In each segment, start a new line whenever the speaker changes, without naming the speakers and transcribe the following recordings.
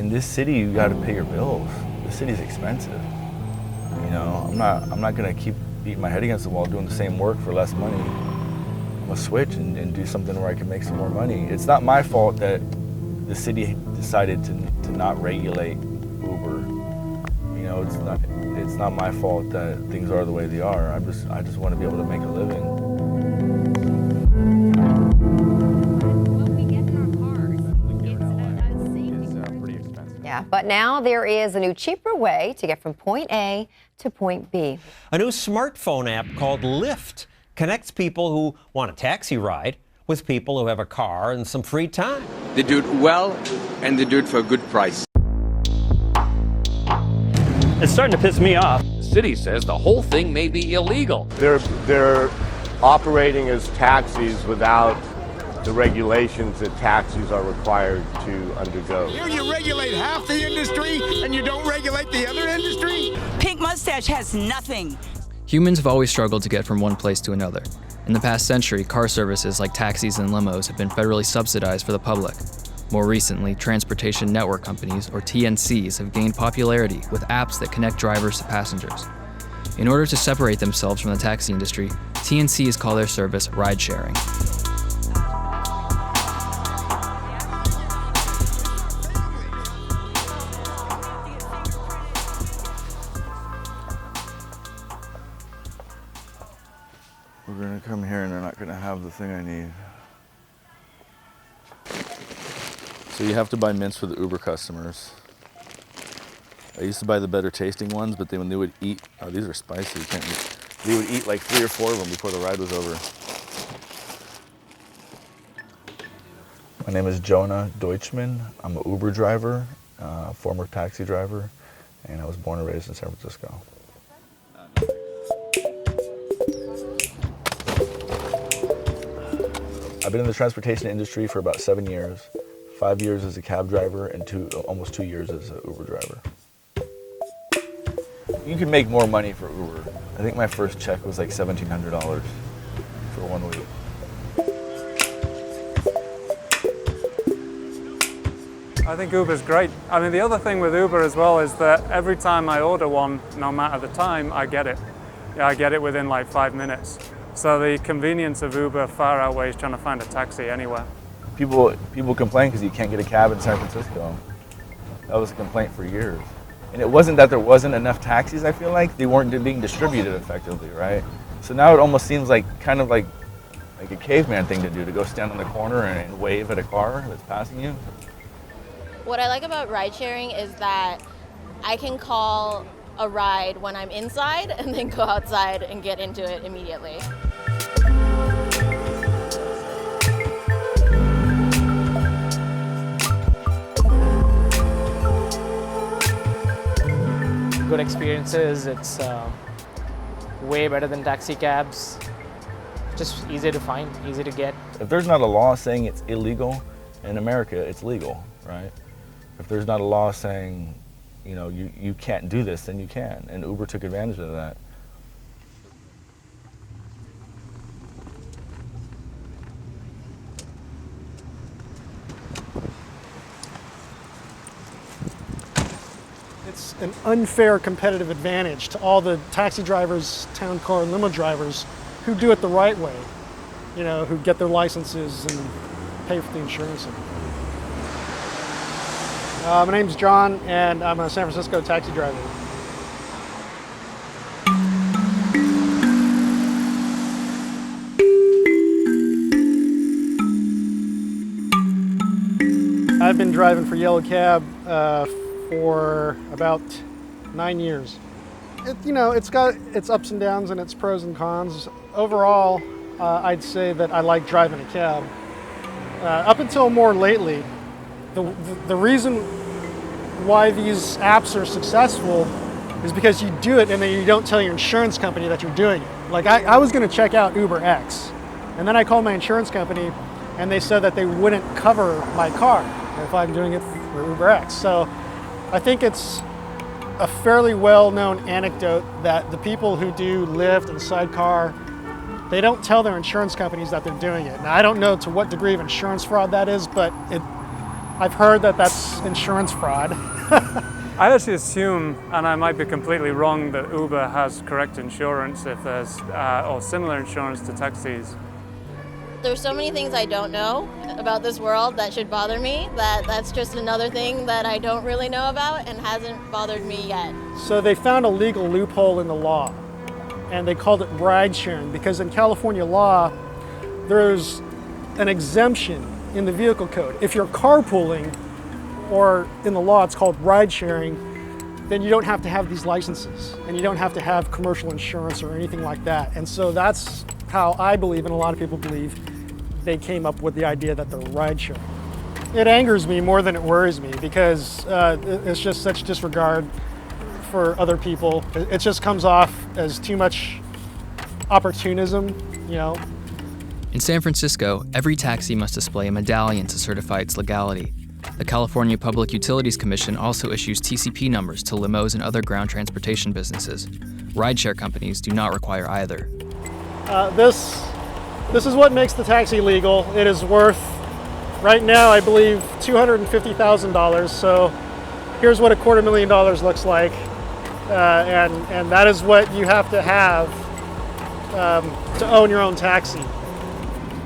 in this city, you got to pay your bills. This city's expensive. You know, I'm not gonna keep beating my head against the wall doing the same work for less money. I'm gonna switch and do something where I can make some more money. It's not my fault that the city decided to not regulate Uber. You know, it's not my fault that things are the way they are. I just want to be able to make a living.
When we get in our cars, it's pretty expensive. Yeah, but now there is a new cheaper way to get from point A to point B.
A new smartphone app called Lyft connects people who want a taxi ride with people who have a car and some free time.
They do it well, and they do it for a good price.
It's starting to piss me off.
The city says the whole thing may be illegal.
They're operating as taxis without the regulations that taxis are required to undergo.
Here you regulate half the industry and you don't regulate the other industry?
Pink Mustache has nothing.
Humans have always struggled to get from one place to another. In the past century, car services like taxis and limos have been federally subsidized for the public. More recently, transportation network companies, or TNCs, have gained popularity with apps that connect drivers to passengers. In order to separate themselves from the taxi industry, TNCs call their service ride-sharing.
We're gonna come here and they're not gonna have the thing I need. So you have to buy mints for the Uber customers. I used to buy the better tasting ones, but then when they would eat, oh, these are spicy, you can't eat. They would eat like 3 or 4 of them before the ride was over. My name is Jonah Deutschman. I'm an Uber driver, former taxi driver, and I was born and raised in San Francisco. I've been in the transportation industry for about 7 years. 5 years as a cab driver and almost 2 years as an Uber driver. You can make more money for Uber. I think my first check was like $1,700 for 1 week.
I think Uber's great. I mean, the other thing with Uber as well is that every time I order one, no matter the time, I get it. Yeah, I get it within like 5 minutes. So the convenience of Uber far outweighs trying to find a taxi anywhere.
People complain because you can't get a cab in San Francisco. That was a complaint for years. And it wasn't that there wasn't enough taxis, I feel like. They weren't being distributed effectively, right? So now it almost seems like kind of like a caveman thing to do, to go stand on the corner and wave at a car that's passing you.
What I like about ride sharing is that I can call a ride when I'm inside and then go outside and get into it immediately.
Good experiences. It's way better than taxi cabs. Just easy to find, easy to get.
If there's not a law saying it's illegal, in America it's legal, right? If there's not a law saying, you know, you can't do this, then you can. And Uber took advantage of that.
It's an unfair competitive advantage to all the taxi drivers, town car, and limo drivers who do it the right way, you know, who get their licenses and pay for the insurance. My name's John, and I'm a San Francisco taxi driver. I've been driving for Yellow Cab for about 9 years. It's got its ups and downs and its pros and cons. Overall, I'd say that I like driving a cab. Up until more lately, the reason why these apps are successful is because you do it and then you don't tell your insurance company that you're doing it. Like I was gonna check out Uber X, and then I called my insurance company and they said that they wouldn't cover my car if I'm doing it for Uber X. So I think it's a fairly well-known anecdote that the people who do Lyft and Sidecar, they don't tell their insurance companies that they're doing it. Now, I don't know to what degree of insurance fraud that is, but I've heard that that's insurance fraud.
I actually assume, and I might be completely wrong, that Uber has correct insurance if there's, or similar insurance to taxis.
There's so many things I don't know about this world that should bother me, that's just another thing that I don't really know about and hasn't bothered me yet.
So they found a legal loophole in the law, and they called it ride sharing, because in California law, there's an exemption in the vehicle code. If you're carpooling, or in the law it's called ride sharing, then you don't have to have these licenses, and you don't have to have commercial insurance or anything like that. And so that's how I believe, and a lot of people believe, they came up with the idea that they're ride sharing. It angers me more than it worries me, because it's just such disregard for other people. It just comes off as too much opportunism, you know.
In San Francisco, every taxi must display a medallion to certify its legality. The California Public Utilities Commission also issues TCP numbers to limos and other ground transportation businesses. Rideshare companies do not require either.
This is what makes the taxi legal. It is worth, right now, I believe, $250,000. So here's what $250,000 looks like, and that is what you have to own your own taxi.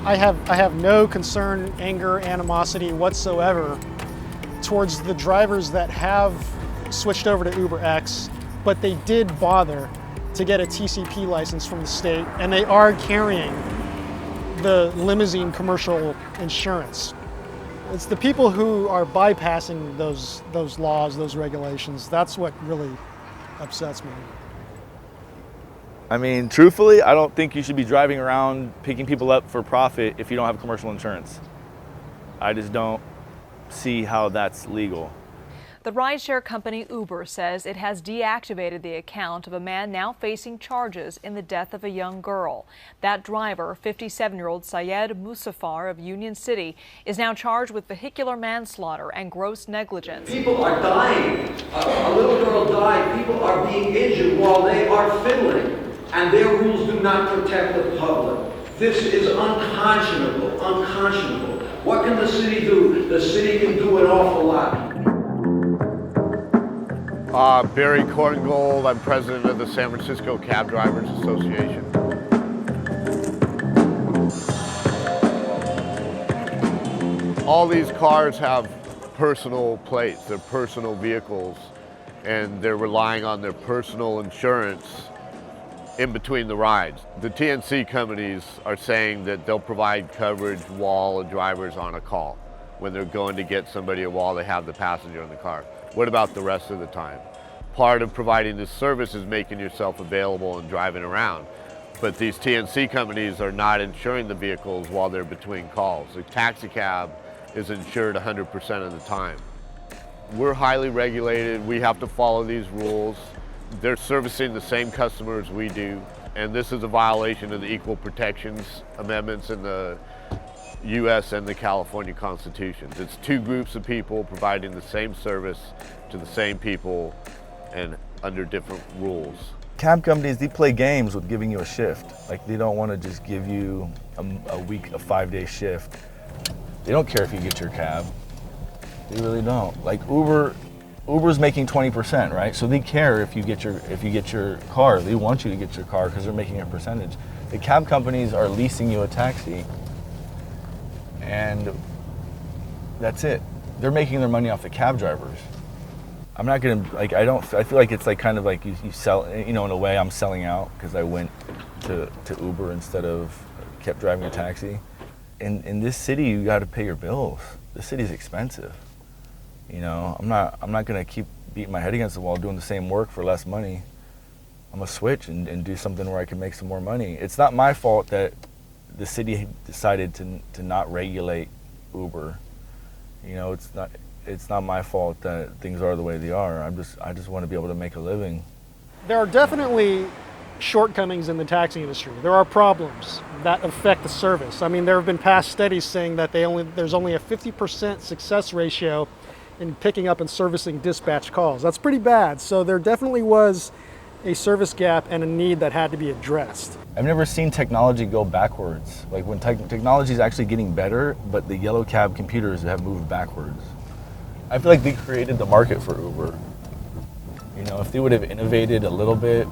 I have no concern, anger, animosity whatsoever towards the drivers that have switched over to UberX, but they did bother to get a TCP license from the state, and they are carrying the limousine commercial insurance. It's the people who are bypassing those laws, those regulations. That's what really upsets me.
I mean, truthfully, I don't think you should be driving around picking people up for profit if you don't have commercial insurance. I just don't see how that's legal.
The rideshare company Uber says it has deactivated the account of a man now facing charges in the death of a young girl. That driver, 57-year-old Syed Musafar of Union City, is now charged with vehicular manslaughter and gross negligence.
People are dying. A little girl died. People are being injured while they are fiddling, and their rules do not protect the public. This is unconscionable, unconscionable. What can the city do? The city can do an awful lot.
Barry Korngold, I'm president of the San Francisco Cab Drivers Association. All these cars have personal plates, they're personal vehicles, and they're relying on their personal insurance in between the rides. The TNC companies are saying that they'll provide coverage while a driver's on a call, when they're going to get somebody or while they have the passenger in the car. What about the rest of the time? Part of providing this service is making yourself available and driving around. But these TNC companies are not insuring the vehicles while they're between calls. The taxi cab is insured 100% of the time. We're highly regulated. We have to follow these rules. They're servicing the same customers we do. And this is a violation of the Equal Protections Amendments in the U.S. and the California Constitutions. It's two groups of people providing the same service to the same people and under different rules.
Cab companies, they play games with giving you a shift. Like, they don't want to just give you a week, a 5-day shift. They don't care if you get your cab. They really don't. Like Uber's making 20%, right? So they care if you get your car. They want you to get your car because they're making a percentage. The cab companies are leasing you a taxi, and that's it. They're making their money off the cab drivers. I'm not gonna, like, I feel like it's like kind of like you sell, you know, in a way I'm selling out because I went to Uber instead of kept driving a taxi. In this city, you got to pay your bills. The city's expensive. You know, I'm not gonna keep beating my head against the wall doing the same work for less money. I'm gonna switch and do something where I can make some more money. It's not my fault that the city decided to not regulate Uber. You know, it's not my fault that things are the way they are. I just want to be able to make a living.
There are definitely shortcomings in the taxi industry. There are problems that affect the service. I mean, there have been past studies saying that there's only a 50% success ratio in picking up and servicing dispatch calls. That's pretty bad. So there definitely was a service gap and a need that had to be addressed.
I've never seen technology go backwards. Like when technology is actually getting better, but the yellow cab computers have moved backwards. I feel like they created the market for Uber. You know, if they would have innovated a little bit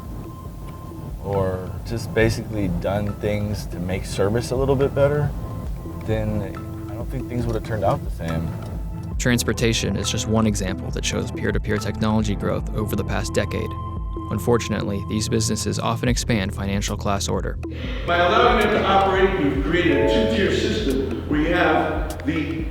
or just basically done things to make service a little bit better, then I don't think things would have turned out the same.
Transportation is just one example that shows peer-to-peer technology growth over the past decade. Unfortunately, these businesses often expand financial class order.
By allowing them to operate, you've created a two-tier system where you have the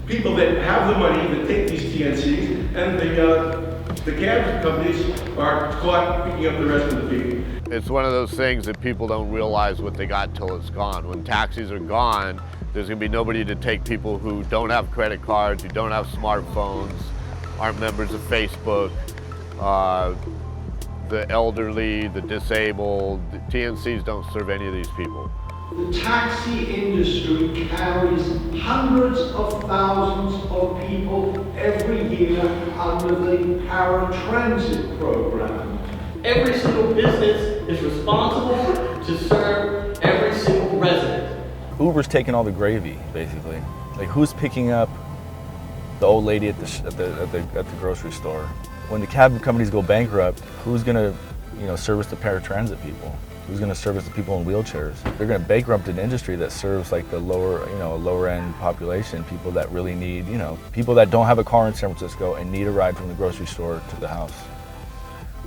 people that have the money that take these TNCs, and the cab companies are caught picking up the rest of the people.
It's one of those things that people don't realize what they got till it's gone. When taxis are gone, there's gonna be nobody to take people who don't have credit cards, who don't have smartphones, aren't members of Facebook, the elderly, the disabled. The TNCs don't serve any of these people.
The taxi industry carries hundreds of thousands of people every year under the paratransit program.
Every single business is responsible to serve every single resident.
Uber's taking all the gravy, basically. Like, who's picking up the old lady at the grocery store? When the cab companies go bankrupt, who's gonna, service the paratransit people? Who's gonna service the people in wheelchairs? They're gonna bankrupt an industry that serves like the lower end population, people that really need, people that don't have a car in San Francisco and need a ride from the grocery store to the house.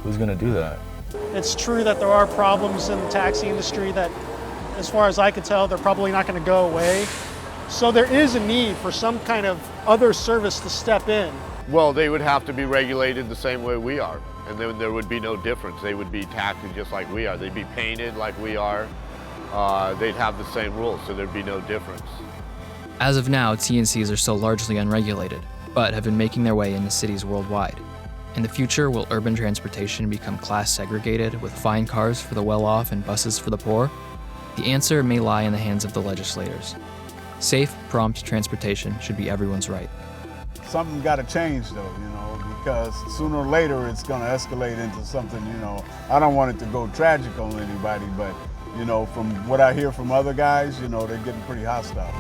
Who's gonna do that?
It's true that there are problems in the taxi industry that, as far as I could tell, they're probably not gonna go away. So there is a need for some kind of other service to step in.
Well, they would have to be regulated the same way we are, and then there would be no difference. They would be taxed just like we are. They'd be painted like we are. They'd have the same rules, so there'd be no difference.
As of now, TNCs are still largely unregulated, but have been making their way into cities worldwide. In the future, will urban transportation become class segregated with fine cars for the well-off and buses for the poor? The answer may lie in the hands of the legislators. Safe, prompt transportation should be everyone's right.
Something's got to change though, because sooner or later it's going to escalate into something, I don't want it to go tragic on anybody, but, from what I hear from other guys, they're getting pretty hostile.